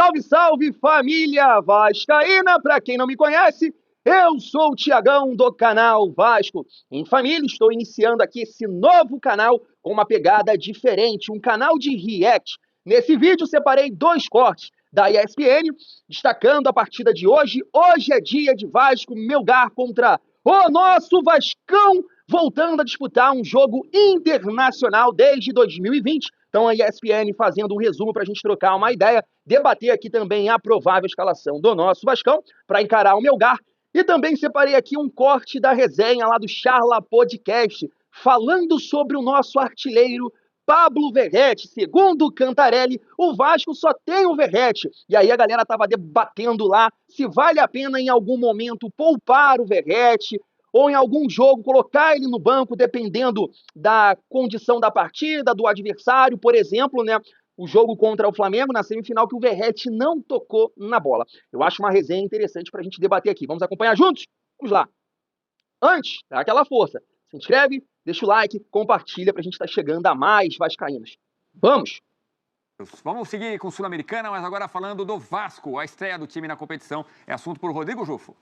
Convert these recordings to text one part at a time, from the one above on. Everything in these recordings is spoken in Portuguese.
Salve, salve, família vascaína! Para quem não me conhece, eu sou o Tiagão do canal Vasco em Família. Estou iniciando aqui esse novo canal com uma pegada diferente, um canal de react. Nesse vídeo separei dois cortes da ESPN, destacando a partida de hoje. Hoje é dia de Vasco Melgar contra o nosso Vascão, voltando a disputar um jogo internacional desde 2020. Então a ESPN fazendo um resumo para a gente trocar uma ideia, debater aqui também a provável escalação do nosso Vascão para encarar o Melgar. E também separei aqui um corte da resenha lá do Charla Podcast, falando sobre o nosso artilheiro Pablo Verratti. Segundo o Cantarelli, o Vasco só tem o Verratti. E aí a galera estava debatendo lá se vale a pena em algum momento poupar o Verratti, ou em algum jogo colocar ele no banco, dependendo da condição da partida, do adversário, por exemplo, né? O jogo contra o Flamengo na semifinal que o Verratti não tocou na bola. Eu acho uma resenha interessante para a gente debater aqui. Vamos acompanhar juntos? Vamos lá. Antes, dá aquela força. Se inscreve, deixa o like, compartilha para a gente estar chegando a mais vascaínos. Vamos! Vamos seguir com Sul-Americana, mas agora falando do Vasco. A estreia do time na competição é assunto por Rodrigo Jufo.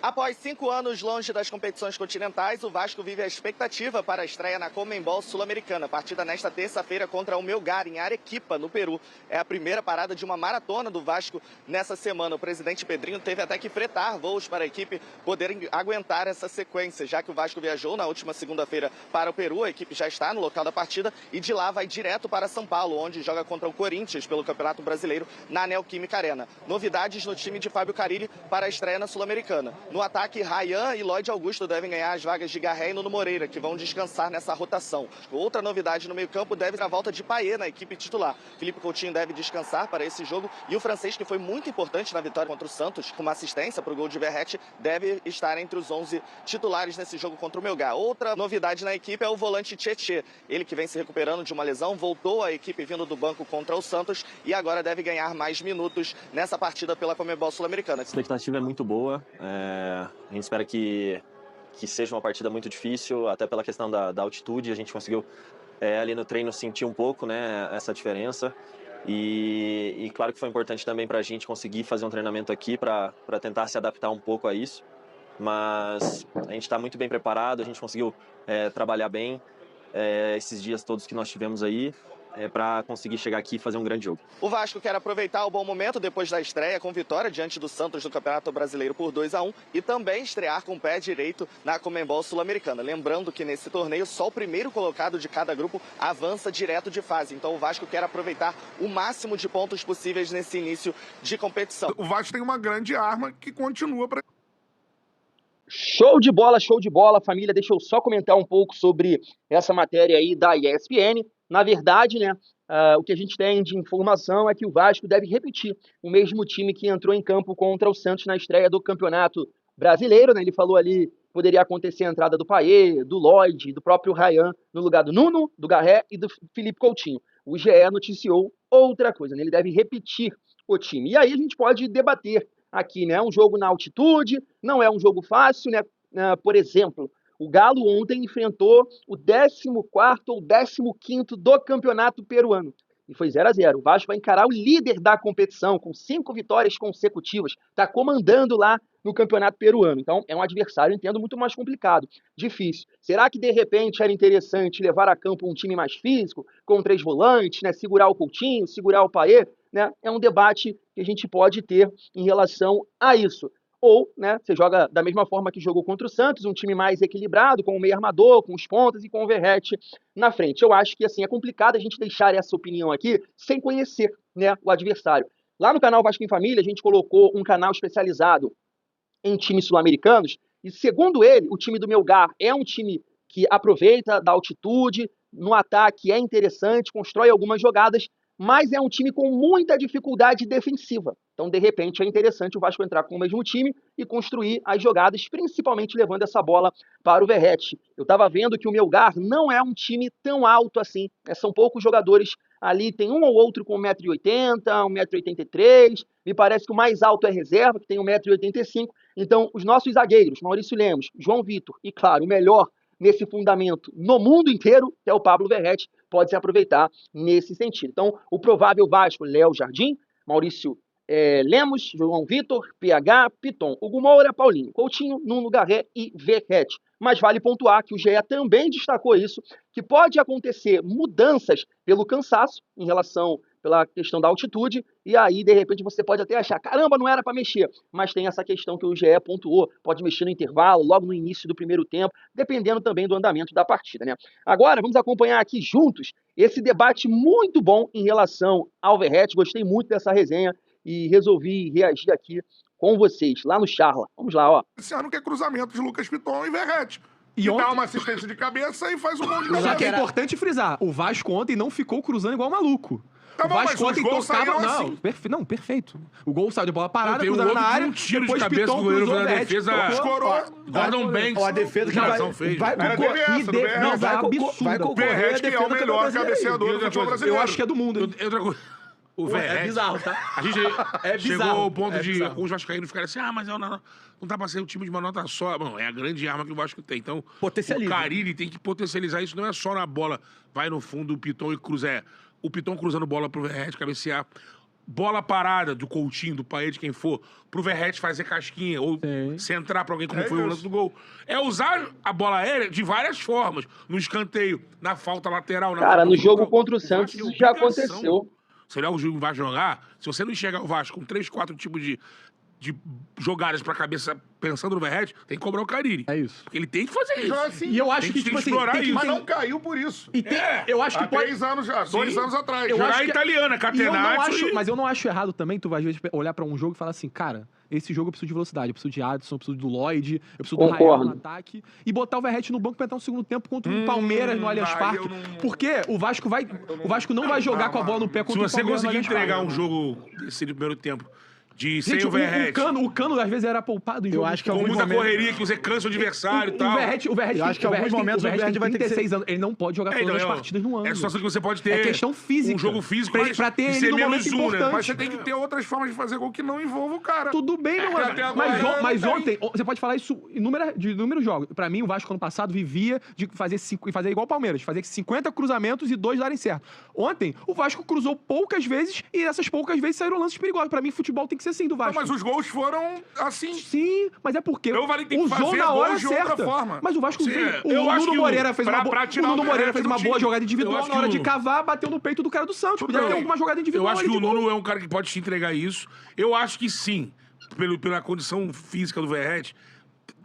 Após 5 anos longe das competições continentais, o Vasco vive a expectativa para a estreia na Conmebol Sul-Americana. Partida nesta terça-feira contra o Melgar, em Arequipa, no Peru. É a primeira parada de uma maratona do Vasco nessa semana. O presidente Pedrinho teve até que fretar voos para a equipe poderem aguentar essa sequência, já que o Vasco viajou na última segunda-feira para o Peru. A equipe já está no local da partida e de lá vai direto para São Paulo, onde joga contra o Corinthians pelo Campeonato Brasileiro na Neoquímica Arena. Novidades no time de Fábio Carille para a estreia na Sul-Americana. No ataque, Ryan e Lloyd Augusto devem ganhar as vagas de Garré e Nuno Moreira, que vão descansar nessa rotação. Outra novidade no meio-campo deve ser a volta de Payet na equipe titular. Felipe Coutinho deve descansar para esse jogo e o francês, que foi muito importante na vitória contra o Santos, com uma assistência para o gol de Verratti, deve estar entre os 11 titulares nesse jogo contra o Melgar. Outra novidade na equipe é o volante Tietê. Ele que vem se recuperando de uma lesão, voltou à equipe vindo do banco contra o Santos e agora deve ganhar mais minutos nessa partida pela Conmebol Sul-Americana. A expectativa é muito boa. A gente espera que seja uma partida muito difícil, até pela questão da altitude. A gente conseguiu ali no treino sentir um pouco, né, essa diferença. E claro que foi importante também para a gente conseguir fazer um treinamento aqui para tentar se adaptar um pouco a isso. Mas a gente está muito bem preparado, a gente conseguiu trabalhar bem esses dias todos que nós tivemos aí. Para conseguir chegar aqui e fazer um grande jogo. O Vasco quer aproveitar o bom momento depois da estreia com vitória diante do Santos no Campeonato Brasileiro por 2-1 e também estrear com o pé direito na Conmebol Sul-Americana. Lembrando que nesse torneio só o primeiro colocado de cada grupo avança direto de fase. Então o Vasco quer aproveitar o máximo de pontos possíveis nesse início de competição. O Vasco tem uma grande arma que continua para... Show de bola, família. Deixa eu só comentar um pouco sobre essa matéria aí da ESPN. Na verdade, né, o que a gente tem de informação é que o Vasco deve repetir o mesmo time que entrou em campo contra o Santos na estreia do Campeonato Brasileiro, né? Ele falou ali que poderia acontecer a entrada do Payet, do Lloyd, do próprio Ryan no lugar do Nuno, do Garré e do Felipe Coutinho. O GE noticiou outra coisa, né? Ele deve repetir o time. E aí a gente pode debater aqui, né? Um jogo na altitude, não é um jogo fácil, né? Por exemplo, o Galo ontem enfrentou o 14º ou 15º do campeonato peruano. E foi 0-0. O Vasco vai encarar o líder da competição, com 5 vitórias consecutivas. Está comandando lá no campeonato peruano. Então, é um adversário, entendo, muito mais complicado. Difícil. Será que, de repente, era interessante levar a campo um time mais físico, com 3 volantes, né? Segurar o Coutinho, segurar o Payet? Né? É um debate que a gente pode ter em relação a isso. Ou, né, você joga da mesma forma que jogou contra o Santos, um time mais equilibrado, com o meio armador, com os pontas e com o Verratti na frente. Eu acho que assim é complicado a gente deixar essa opinião aqui sem conhecer, né, o adversário. Lá no canal Vasco em Família, a gente colocou um canal especializado em times sul-americanos, e segundo ele, o time do Melgar é um time que aproveita da altitude, no ataque é interessante, constrói algumas jogadas, mas é um time com muita dificuldade defensiva. Então, de repente, é interessante o Vasco entrar com o mesmo time e construir as jogadas, principalmente levando essa bola para o Verratti. Eu estava vendo que o Melgar não é um time tão alto assim, né? São poucos jogadores ali, tem um ou outro com 1,80m, 1,83m, me parece que o mais alto é reserva, que tem 1,85m. Então, os nossos zagueiros, Maurício Lemos, João Vitor e, claro, o melhor nesse fundamento no mundo inteiro, que é o Pablo Verratti, pode se aproveitar nesse sentido. Então, o provável Vasco, Léo Jardim, Maurício Lemos, João Vitor, PH, Piton, Hugo Moura, Paulinho, Coutinho, Nuno, Garré e Verratti. Mas vale pontuar que o GE também destacou isso, que pode acontecer mudanças pelo cansaço em relação pela questão da altitude, e aí, de repente, você pode até achar, caramba, não era para mexer, mas tem essa questão que o GE pontuou, pode mexer no intervalo, logo no início do primeiro tempo, dependendo também do andamento da partida, né? Agora, vamos acompanhar aqui juntos esse debate muito bom em relação ao Verratti, gostei muito dessa resenha e resolvi reagir aqui com vocês, lá no Charla. Vamos lá, ó. Esse ano que é cruzamento de Lucas Piton e Verratti. E E ontem- dá uma assistência de cabeça e faz um gol de Só que é cabeça. importante frisar, o Vasco ontem não ficou cruzando igual maluco. Tá O bom, Vasco mas os ontem gols tocava... saíram Não, assim. não, perfeito. O gol saiu de bola parada, Tem um cruzada outro na de área, um tiro de depois cabeça Piton que o goleiro cruzou, fez na Verratti defesa. tocou. Escorou. Gordon Banks. Ó, a defesa que vai, Geração fez. vai Era concorrer. DVS, do BR. Não, vai absurda. concorrer a Verratti, que é defesa o do melhor Campeonato cabeceador do Outra futebol coisa, brasileiro. Eu acho que é do mundo, hein? Outra coisa. O Pô, é Verratti. bizarro, tá? A gente É chegou bizarro, ao ponto é de bizarro. alguns vascaínos ficarem assim, mas não tá pra ser o time de uma nota só. Bom, é a grande arma que o Vasco tem. Então, Potencializa. o Carille tem que potencializar isso. Não é só na bola, vai no fundo, o Piton e cruza. É o Piton cruzando bola pro Verratti cabecear. Bola parada do Coutinho, do Paê, de quem for, pro Verratti fazer casquinha ou centrar pra alguém, como foi o lance do gol. É usar a bola aérea de várias formas. No escanteio, na falta lateral. Na Cara, falta no jogo frontal. contra o Vasco Santos tem isso já obrigação. aconteceu. Você olhar o jogo vai jogar, se você não enxergar o Vasco com 3, 4 tipos de jogadas pra cabeça pensando no Verratti, tem que cobrar o Carille. É isso. Porque ele tem que fazer isso. Joga assim. E eu acho Tem que, que tipo assim, explorar tem que... isso. Mas não caiu por isso. E tem, eu acho que Há pode... 3 anos já, 2 anos atrás. Eu Jogar acho que- italiana, E eu não Catenaccio acho, e- mas eu não acho errado também, tu vai às vezes olhar pra um jogo e falar assim, cara, esse jogo eu preciso de velocidade, eu preciso de Adson, eu preciso do Lloyd, eu preciso do Concordo. Ryan no ataque, e botar o Verratti no banco pra entrar no segundo tempo contra o Palmeiras no Allianz aí Parque, eu não- porque o Vasco não vai jogar com a bola no pé Se contra o você Palmeiras no conseguir Allianz entregar Parque. um jogo desse de primeiro tempo, sem Gente, o Verratti, o Cano às vezes era poupado em jogo. acho que com alguns muita momentos- correria, que você cansa o adversário e tal. O Verratti Eu acho que em alguns momentos o Verratti vai ter que ser- 36 anos, ele não pode jogar todas as partidas no ano. É a situação que você pode ter. É questão física. Um jogo físico Pra ter e ele ser no menos momento um, né? importante. Mas você tem que ter outras formas de fazer gol que não envolvam o cara. Tudo bem, meu que mano. até agora Mas não ontem, você pode falar isso de inúmeros jogos. Pra mim, o Vasco ano passado vivia de fazer igual o Palmeiras, fazer 50 cruzamentos e 2 darem certo. Ontem, o Vasco cruzou poucas vezes e essas poucas vezes saíram lances perigosos. Pra mim, futebol tem que ser assim do Não, Vasco. mas os gols foram assim. Sim, mas é porque Eu falei que tem que usou fazer na hora gols de outra certa. forma. Mas o Vasco Sim, fez. eu O acho Nuno que Moreira fez uma pra boa. tirar O Nuno o Moreira Verratti fez do uma boa time. jogada Eu individual acho na que hora de o- cavar, bateu no peito do cara do Santos. Podia ter Não, alguma jogada individual. Eu acho que ali o de gol. Nuno é um cara que pode te entregar isso. Eu acho que sim, pela condição física do Verratti,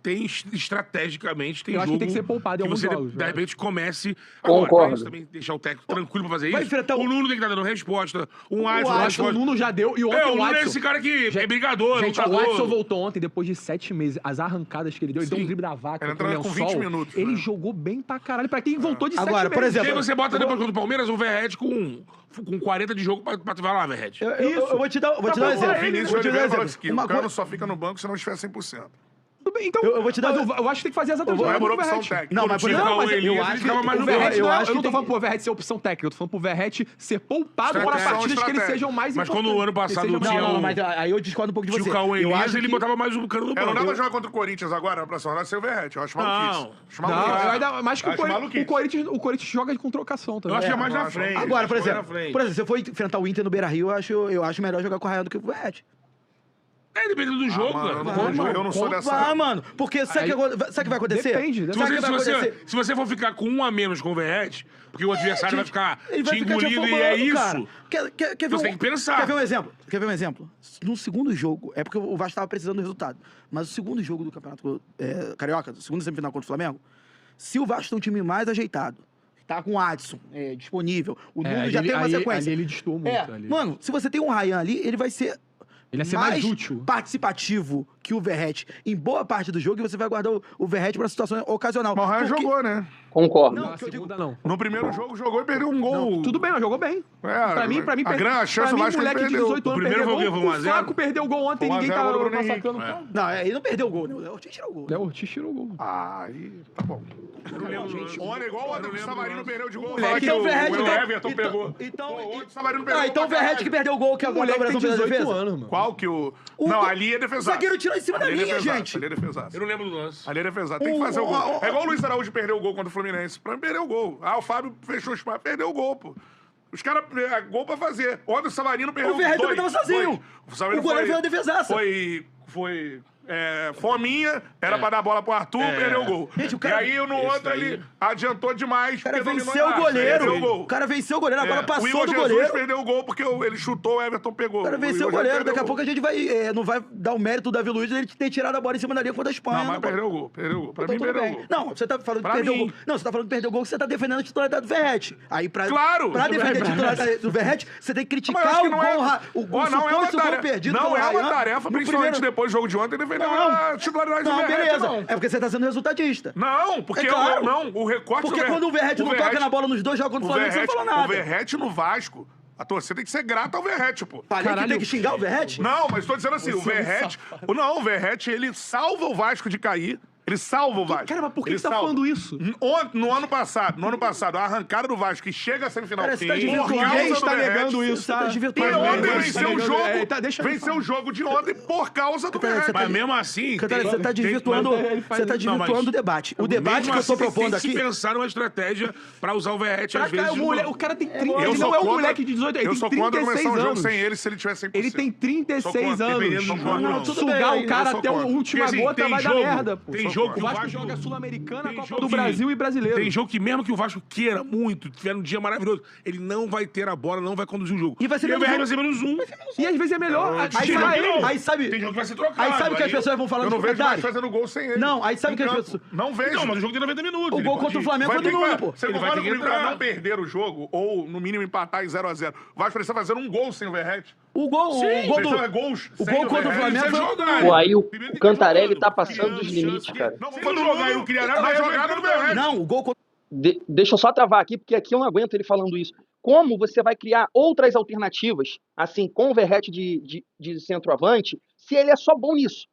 tem estrategicamente, tem Eu acho que jogo tem que ser poupado em que alguns você, jogos, de eu repente, comece... Concordo. Agora, pra isso também deixar o técnico tranquilo pra fazer Vai isso, enfrentar o o- Nuno tem que estar dando resposta, um Adson Eu dando acho que o resposta. Nuno já deu. E ontem É, o o Nuno é Adson... esse cara que é Gente, brigador, Gente, o lutador. Adson voltou ontem, depois de 7 meses. As arrancadas que ele deu, ele deu um drible da vaca Ele com o entrou com Lençol. 20 minutos, Ele né? jogou bem pra caralho. Pra quem voltou de 7 Agora, meses. por exemplo, E aí você bota depois contra o Palmeiras o Verratti com 40 de jogo pra tu vai lá, Verratti. Eu vou te dar um bom, exemplo. é, Vinícius Vou te dar um Oliveira falou exemplo. que Uma o Cano coisa- só fica no banco se não estiver 100%. Tudo bem, então. Eu vou te dar- Mas eu acho que tem que fazer exatamente Não é o por que o opção Verratti. técnica. Não, mas por Tinha exemplo, o mas eu Elias, acho ele que ficava mais O no Verratti, eu não, acho eu não que tô falando pro Verratti ser opção técnica, eu tô falando pro Verratti ser poupado para Estratégia. partidas que eles Estratégia. sejam mais Mas importantes. quando o ano passado que sejam não tinha mais- Não, mas aí eu discordo um pouco de Tinha você. o Cauê Eu Elias, acho ele que- botava mais o Cano no Não dá banco. pra jogar contra o Corinthians agora, na próxima rodada, sem o Verratti. Eu acho maluquice. Acho Não, maluquice. eu ainda mais que Acho maluquice. o Corinthians joga com trocação também. Eu acho que é É, mais eu na acho. frente. Agora, por acho que é exemplo, mais na frente. se você for enfrentar o Inter no Beira-Rio, eu acho melhor jogar com o Ryan do que com o Verratti. É, dependendo do jogo, mano, cara. eu não sou dessa. Ah, mano, porque sabe o Aí- que vai acontecer? Depende, Se Sabe o que vai acontecer? você for ficar com um a menos com o Verratti, porque o adversário vai ficar Ele vai te ficar te engolindo e afobando, é isso. cara. Quer ver Você tem que pensar. Quer ver um exemplo? No segundo jogo, é porque o Vasco estava precisando do resultado, mas o segundo jogo do Campeonato Carioca, o segundo semifinal contra o Flamengo, se o Vasco tem um time mais ajeitado, tá com o Adson disponível, o Nuno já tem uma sequência. Ali ele destoou muito. ali. Mano, se você tem um Ryan ali, ele vai ser Ele ia ser mais útil. participativo que o Verratti em boa parte do jogo, e você vai guardar o Verratti pra situação ocasional. Mas o Ryan Porque- jogou, né? Concordo. Não, Na que eu digo- segunda, não. No primeiro jogo jogou e perdeu um gol. Tudo bem, mas jogou bem. Pra mim, a grande chance pra o mim, Vasco moleque de perdeu. 18 anos O primeiro perdeu foi o quê? gol. Foi 1 a O 0? Flaco perdeu o gol ontem, Foi 1 a ninguém 0 tá gol do Bruno massacrando. Henrique. Não, ele não perdeu o gol, né? O Ortiz tirou o gol. Léo Ortiz tirou o gol. Aí, tá bom. Olha, igual o Anderson Savarino perdeu de gol. Moleque, Falar que então o Verratti... o então- Everton então- pegou. Então, Pô, o Savarino perdeu então o pra Verratti caralho. que perdeu o gol, que O agora moleque tem operação pela 18 defesa? anos, mano. Qual que o... O Não, go- ali é o defesaço. zagueiro tirou em cima da Ali é linha, defesaço, gente. Ali é defesaço. Eu não lembro do lance. Ali é defesaço. Tem que fazer o gol. É igual o Luiz Araújo perdeu o gol contra o Fluminense. Pra mim, perdeu o gol. Ah, o Fábio fechou o espaço, perdeu o gol, pô. Os caras, gol pra fazer. Ontem o Savarino perdeu O Verratti também tava sozinho. Savarino O goleiro fez uma defesaça. Foi fominha, era pra dar a bola pro Arthur, perdeu o gol. Gente, o cara- E aí, no outro, ele adiantou demais. O cara porque dominou venceu o a área, perdeu o goleiro. gol. O cara venceu o goleiro, agora O passou Igor do Jesus goleiro. perdeu o gol porque ele chutou, o Everton pegou. O cara venceu o Igor goleiro. Jesus Daqui a perdeu pouco a gente vai, não vai dar o mérito do Davi Luiz de ele ter tirado a bola em cima da linha contra a Espanha. Não, mas perdeu o gol. Perdeu o gol. Pra Então mim, tudo perdeu o bem. gol. Não, você tá falando Pra que perdeu o mim. gol. Não, você tá falando que perdeu o gol que você tá defendendo a titularidade do Verratti. Aí Claro! pra defender a titularidade do Verratti, você tem que Mas criticar acho que o não gol, o não é uma suposto gol tarefa. perdido Não pelo é uma Ryan tarefa, no principalmente primeiro- depois do jogo de ontem, defender a titularidade do Não, Verratti, beleza. não. É porque você tá sendo resultadista. Não, porque É claro. o recorte Porque quando o Verratti não toca na bola nos dois jogos contra o Flamengo, você não falou O nada. Verratti no Vasco, a torcida tem que ser grata ao Verratti, pô. Falei que tem que xingar o Verratti? Não, mas tô dizendo assim, o Verratti... Não, o Verratti, ele salva o Vasco de cair. Ele salva o Vasco. Cara, mas por que Ele você tá salva. falando isso? No ano passado, a arrancada do Vasco que chega a semifinal. Cara, você tá por desvirtuando. causa Ninguém do está Verratti. negando isso, Você tá tá? desvirtuando. E Mas ontem mesmo venceu o assim, jogo. deixa ele Venceu o jogo de ontem por causa do Cantarelli, Verratti. você tá Mas de- mesmo assim... Cantarelli, você tá desvirtuando, o debate. O debate que eu tô propondo Tem que aqui... se pensar numa estratégia pra usar o Verratti às vezes. O cara tem 30, Eu ele sou não é um contra- moleque de 18, ele Eu tem sou contra 36 começar um jogo anos. sem ele se ele tiver 100%. Ele tem 36 Sou contra, anos. dependendo do jogo, não. tudo Sugar bem, o cara eu sou até a contra. última Porque, assim, gota tem vai dar jogo- merda, pô. tem jogo que O o Vasco Vasco- joga Sul-Americana, Tem Copa jogo do que- Brasil e Brasileiro. Tem jogo que mesmo que o Vasco queira muito, tiver um dia maravilhoso, ele não vai ter a bola, não vai conduzir o jogo. E vai ser o menos Verratti um. vai ser menos um. E às vezes é melhor Tem tirar jogo que ele. não. Aí sabe... Tem jogo que vai ser trocado. Aí sabe o que as pessoas vão falando Eu nos não vejo mais comentários? fazendo gol sem ele. Não, aí sabe o que as Em campo. pessoas... Não vejo. Não, mas o jogo tem 90 minutos. O ele gol pode contra o ir. Flamengo Vai foi do ter que- Nuno, pô. Você Ele não vai vai ter que comigo pra entrar. não perder o jogo, ou no mínimo empatar em 0x0. O Vasco precisa fazer um gol sem o Verratti. O gol Precisa do... gols o sem gol contra o Verratti, Flamengo precisa foi- jogar. Pô, aí o Primeiro tem que Cantarelli jogando, tá passando dos criando limites, chance, cara. Não, quando jogar e não criar nada, vai jogar no Verratti. Não, o gol contra... Deixa eu só travar aqui, porque aqui eu não aguento ele falando isso. Como você vai criar outras alternativas, assim, com o Verratti de centroavante, se ele é só bom nisso?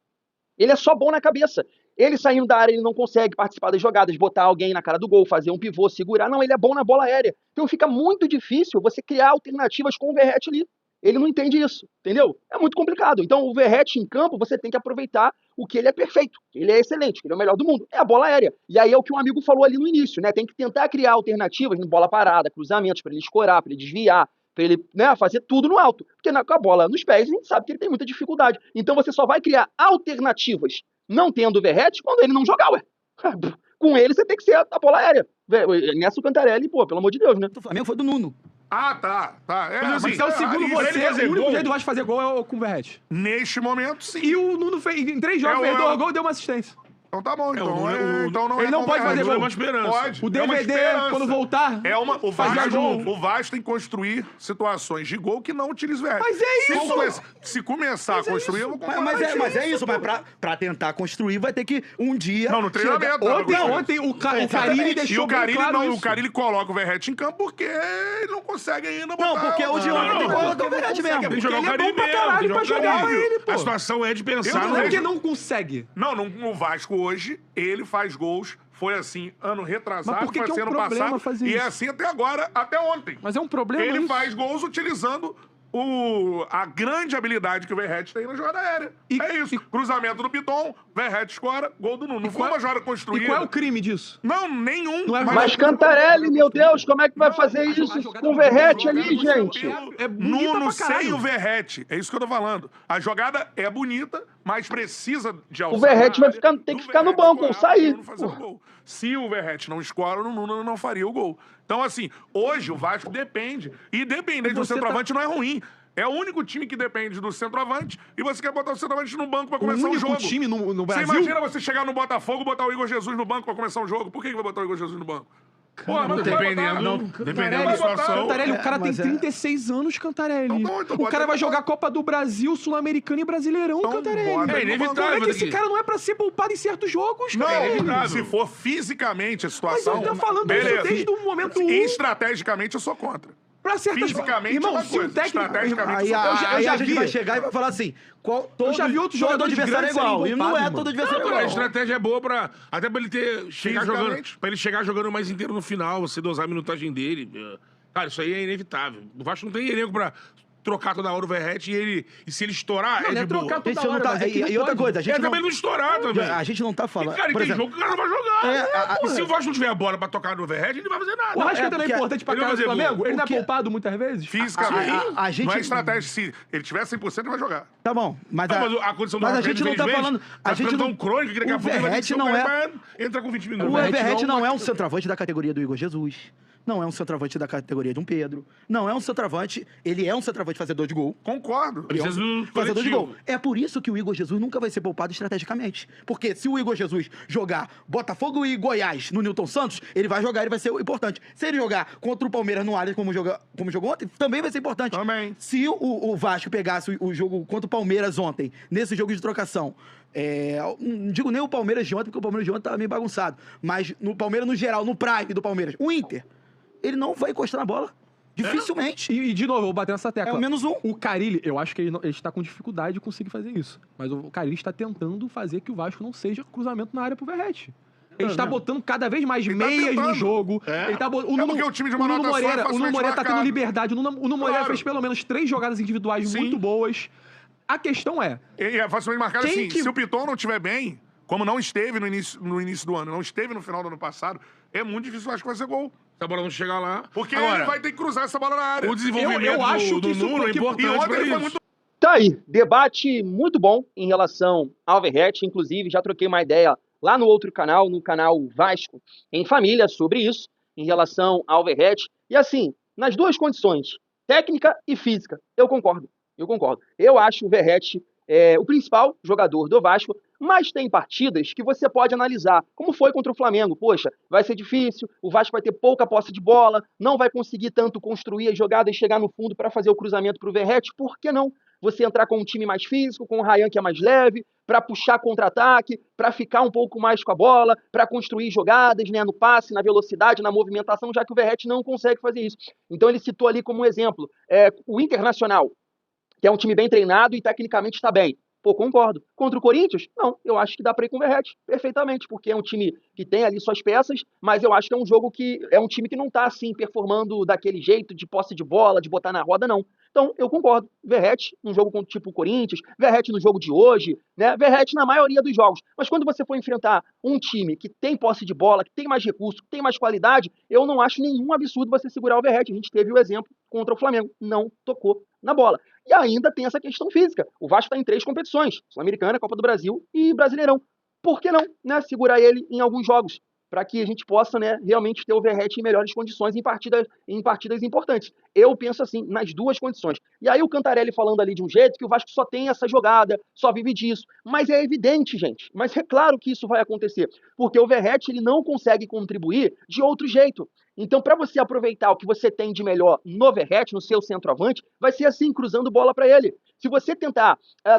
Ele é só bom na cabeça. Ele saindo da área, ele não consegue participar das jogadas, botar alguém na cara do gol, fazer um pivô, segurar. Não, ele é bom na bola aérea. Então fica muito difícil você criar alternativas com o Verratti ali. Ele não entende isso, entendeu? É muito complicado. Então o Verratti em campo, você tem que aproveitar o que ele é perfeito. Ele é excelente, ele é o melhor do mundo. É a bola aérea. E aí é o que um amigo falou ali no início, né? Tem que tentar criar alternativas no bola parada, cruzamentos, para ele escorar, para ele desviar, para ele, né, fazer tudo no alto. Porque com a bola nos pés, a gente sabe que ele tem muita dificuldade. Então você só vai criar alternativas não tendo o Verratti quando ele não jogar, ué. Com ele você tem que ser a bola aérea. Nessa o Cantarelli, pô, pelo amor de Deus, né? O Flamengo foi do Nuno. Ah, tá. É, Mas assim, então, segundo pra ele você, fazer o único gol, jeito do Vasco fazer gol é com o Verratti. Neste momento, sim. E o Nuno fez, em 3 jogos, fez 2 gols e deu uma assistência. Então tá bom, então, Nuno- então não ele é não pode fazer conversa, gol. é uma esperança. Pode, O é uma DVD, esperança. quando voltar, O fazia gol. Vasco tem que construir situações de gol que não utilize Verratti. Mas é isso! Se começar a construir, eu vou concordar Mas é contigo. isso, mas pra tentar construir vai ter que um dia... Não, no treinamento. chegar- Ontem o Carille E deixou o Carille, bem claro não, isso. o Carille coloca o Verratti em campo porque ele não consegue ainda botar... Não, porque o de ontem tem que colocar o Verratti mesmo. Tem que jogar o Ele é Carille bom pra mesmo, caralho tem que pra jogar Carille. ele, pô. A situação é de pensar Não no é porque não consegue. Não, no Vasco hoje, ele faz gols. Foi assim, ano retrasado, Mas por que foi que é assim um ano problema passado. fazer E é isso? assim até agora, até ontem. Mas é um problema Ele isso. faz gols utilizando a grande habilidade que o Verratti tem na jogada aérea. É isso. Cruzamento do Piton, Verratti escora, gol do Nuno. Não foi uma jogada construída. E qual é o crime disso? Não, nenhum. Não é Mas Cantarelli, meu Deus, como é que vai fazer isso com o Verratti ali, gente? É bonita Nuno pra caralho. sem o Verratti. É isso que eu tô falando. A jogada é bonita, mas precisa de alçada. O Verratti vai na área, tem que do ficar no Verratti banco ou escorar, sair. pro Nuno fazer o gol. Se o Verratti não escora, o Nuno não faria o gol. Então, assim, hoje o Vasco depende. E depender do você centroavante não é ruim. É o único time que depende do centroavante e você quer botar o centroavante no banco pra O começar o único jogo. time no Você Brasil... imagina você chegar no Botafogo e botar o Igor Jesus no banco pra começar o jogo? Por que vai botar o Igor Jesus no banco? Pô, não Dependendo da situação. Cantarelli, o cara tem mas é- 36 anos, Cantarelli. Então, então O bota cara ele vai no jogar banco. Copa do Brasil, Sul-Americano e Brasileirão, Então, Cantarelli. bota É ele no banco. Como é inevitável. que esse cara não é pra ser poupado em certos jogos, Não, cara? se for fisicamente a Mas situação... eu tô falando beleza. isso desde o momento 1. Estrategicamente, eu sou contra. Pra certas... Fisicamente Irmão, é uma se o coisa, técnico... estrategicamente Aí, eu sou aí já a gente vi. vai chegar e vai falar assim, já vi outros todo jogadores adversário é grandes igual. serem E não é poupados, todo mano. adversário Cara, a igual. estratégia é boa pra. Até pra ele chegar jogando. Fisicamente. Pra ele chegar jogando mais inteiro no final, você dosar a minutagem dele. Cara, isso aí é inevitável. O Vasco não tem elenco pra trocar toda hora o Verratti e se ele estourar, Não, é não é de boa. trocar Gente, toda não hora, tá- mas é que não e outra pode. coisa, a gente Também não estourar também. A gente não tá falando. E, cara, por tem exemplo, jogo que o cara não vai jogar. É, E se o Vasco não tiver a bola pra tocar no Verratti, ele não vai fazer nada. O Arrascaeta não é porque importante pra ele vai caralho do fazer Flamengo? gol. Ele não é O que- poupado muitas vezes? Fisicamente, a gente- não é estratégia. Se ele tiver 100%, ele vai jogar. tá bom, mas Não, mas a condição do mas a Arrascaeta, gente não tá infelizmente, falando. tá A gente ficando não. tão crônico que daqui a O pouco ele vai ter que Verratti ser o não cara é. pra entrar com 20 O minutos. Verratti não é um centroavante da categoria do Igor Jesus. Não é um centroavante da categoria de um Pedro. Não é um centroavante. Ele é um centroavante fazedor de gol. Concordo. Precisa do Fazedor de coletivo. gol. É por isso que o Igor Jesus nunca vai ser poupado estrategicamente. Porque se o Igor Jesus jogar Botafogo e Goiás no Newton Santos, ele vai jogar, ele vai ser importante. Se ele jogar contra o Palmeiras no Allianz, como jogou ontem, também vai ser importante. Também. Se o Vasco pegasse o jogo contra o Palmeiras ontem, nesse jogo de trocação, não digo nem o Palmeiras de ontem, porque o Palmeiras de ontem tava meio bagunçado, mas no Palmeiras no geral, no Prime do Palmeiras, o Inter, ele não vai encostar na bola. Dificilmente. E, de novo, eu vou bater nessa tecla. É o menos um. O Carille, eu acho que ele está com dificuldade de conseguir fazer isso. Mas o Carille está tentando fazer que o Vasco não seja cruzamento na área pro Verratti. Ele está botando cada vez mais tá meias no tentando. jogo. É. Ele tá Porque o time de uma o Nuno nota só é Moreira, o Nuno facilmente Moreira tá tendo marcado. liberdade. O Nuno Moreira Claro. fez pelo menos 3 jogadas individuais Sim. muito boas. A questão é... E é facilmente marcado Quem assim, que- se o Piton não estiver bem, como não esteve no início do ano, não esteve no final do ano passado, é muito difícil, eu acho que vai ser gol. Se a bola não chegar lá. Porque Agora, ele vai ter que cruzar essa bola na área. O desenvolvimento Eu acho do que isso- Nuno é que- importante E ontem pra ele foi isso. muito. Tá aí, debate muito bom em relação ao Verratti, inclusive já troquei uma ideia lá no outro canal, no canal Vasco em Família, sobre isso, em relação ao Verratti. E assim, nas duas condições, técnica e física, eu concordo. Eu acho o Verratti o principal jogador do Vasco, mas tem partidas que você pode analisar, como foi contra o Flamengo. Poxa, vai ser difícil, o Vasco vai ter pouca posse de bola, não vai conseguir tanto construir as jogadas e chegar no fundo para fazer o cruzamento para o Verratti. Por que não? Você entrar com um time mais físico, com o Ryan que é mais leve, para puxar contra-ataque, para ficar um pouco mais com a bola, para construir jogadas, né, no passe, na velocidade, na movimentação, já que o Verratti não consegue fazer isso. Então ele citou ali como um exemplo o Internacional, que é um time bem treinado e tecnicamente está bem. Pô, concordo. Contra o Corinthians? Não, eu acho que dá para ir com o Verratti perfeitamente, porque é um time que tem ali suas peças, mas eu acho que é um jogo que é um time que não está assim performando daquele jeito de posse de bola, de botar na roda, não. Então, eu concordo. Verratti num jogo contra tipo o Corinthians, Verratti no jogo de hoje, né? Verratti na maioria dos jogos. Mas quando você for enfrentar um time que tem posse de bola, que tem mais recurso, que tem mais qualidade, eu não acho nenhum absurdo você segurar o Verratti. A gente teve o exemplo contra o Flamengo, não tocou na bola. E ainda tem essa questão física. O Vasco está em 3 competições: Sul-Americana, Copa do Brasil e Brasileirão. Por que não, né, segurar ele em alguns jogos? Para que a gente possa, né, realmente ter o Verratti em melhores condições em partidas importantes. Eu penso assim, nas duas condições. E aí o Cantarelli falando ali de um jeito que o Vasco só tem essa jogada, só vive disso. Mas é evidente, gente. Mas é claro que isso vai acontecer. Porque o Verratti ele não consegue contribuir de outro jeito. Então, para você aproveitar o que você tem de melhor no Verratti, no seu centroavante, vai ser assim, cruzando bola para ele. Se você tentar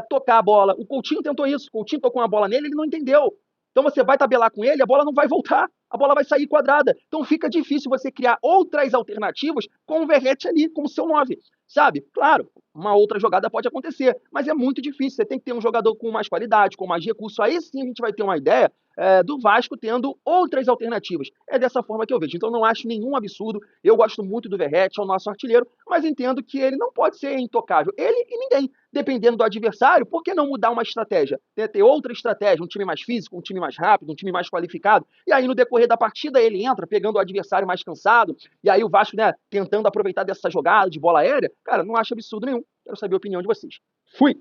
tocar a bola, o Coutinho tentou isso, o Coutinho tocou uma bola nele, ele não entendeu. Então você vai tabelar com ele, a bola não vai voltar, a bola vai sair quadrada. Então fica difícil você criar outras alternativas com o Verratti ali, como seu 9, sabe? Claro, uma outra jogada pode acontecer, mas é muito difícil. Você tem que ter um jogador com mais qualidade, com mais recurso. Aí sim a gente vai ter uma ideia do Vasco tendo outras alternativas. É dessa forma que eu vejo. Então não acho nenhum absurdo. Eu gosto muito do Verratti, é o nosso artilheiro, mas entendo que ele não pode ser intocável. Ele e ninguém. Dependendo do adversário, por que não mudar uma estratégia? Ter outra estratégia, um time mais físico, um time mais rápido, um time mais qualificado. E aí no decorrer da partida ele entra pegando o adversário mais cansado. E aí o Vasco, né, tentando aproveitar dessa jogada de bola aérea. Cara, não acho absurdo nenhum. Quero saber a opinião de vocês. Fui!